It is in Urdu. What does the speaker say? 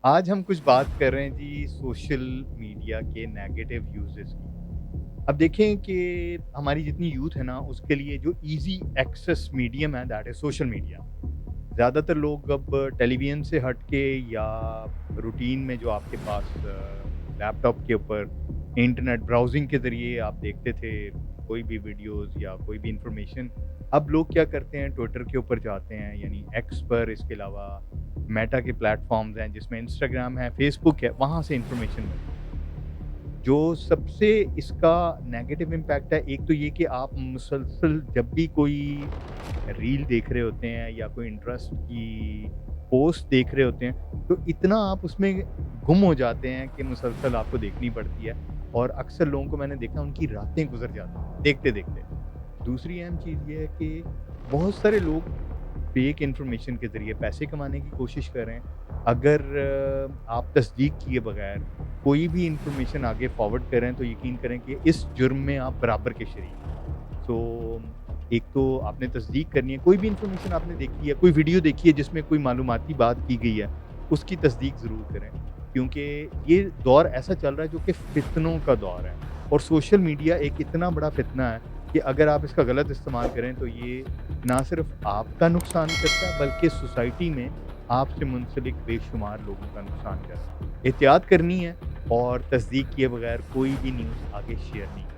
آج ہم کچھ بات کر رہے ہیں جی سوشل میڈیا کے نیگیٹو یوزز کی۔ اب دیکھیں کہ ہماری جتنی یوتھ ہے نا اس کے لیے جو ایزی ایکسیس میڈیم ہے دیٹ از سوشل میڈیا۔ زیادہ تر لوگ اب ٹیلی ویژن سے ہٹ کے یا روٹین میں جو آپ کے پاس لیپ ٹاپ کے اوپر انٹرنیٹ براؤزنگ کے ذریعے آپ دیکھتے تھے کوئی بھی ویڈیوز یا کوئی بھی انفارمیشن، اب لوگ کیا کرتے ہیں ٹویٹر کے اوپر جاتے ہیں یعنی ایکس پر، اس کے علاوہ میٹا کے پلیٹ فارمز ہیں جس میں انسٹاگرام ہے، فیس بک ہے، وہاں سے انفارمیشن ملتی ہے۔ جو سب سے اس کا نیگیٹو امپیکٹ ہے، ایک تو یہ کہ آپ مسلسل جب بھی کوئی ریل دیکھ رہے ہوتے ہیں یا کوئی انٹرسٹ کی پوسٹ دیکھ رہے ہوتے ہیں، تو اتنا آپ اس میں گم ہو جاتے ہیں کہ مسلسل آپ کو دیکھنی پڑتی ہے، اور اکثر لوگوں کو میں نے دیکھا ان کی راتیں گزر جاتی ہیں دیکھتے-دیکھتے۔ دوسری اہم چیز یہ ہے کہ بہت سارے لوگ فیک انفارمیشن کے ذریعے پیسے کمانے کی کوشش کر رہے ہیں۔ اگر آپ تصدیق کیے بغیر کوئی بھی انفارمیشن آگے فارورڈ کریں تو یقین کریں کہ اس جرم میں آپ برابر کے شریک ہیں۔ سو ایک تو آپ نے تصدیق کرنی ہے، کوئی بھی انفارمیشن آپ نے دیکھی ہے، کوئی ویڈیو دیکھی ہے جس میں کوئی معلوماتی بات کی گئی ہے، اس کی تصدیق ضرور کریں، کیونکہ یہ دور ایسا چل رہا ہے جو کہ فتنوں کا دور ہے، اور سوشل میڈیا ایک اتنا بڑا فتنہ ہے کہ اگر آپ اس کا غلط استعمال کریں تو یہ نہ صرف آپ کا نقصان کرتا ہے بلکہ سوسائٹی میں آپ سے منسلک بے شمار لوگوں کا نقصان کر رہا ہے۔ احتیاط کرنی ہے اور تصدیق کیے بغیر کوئی بھی نیوز آگے شیئر نہیں کرنی۔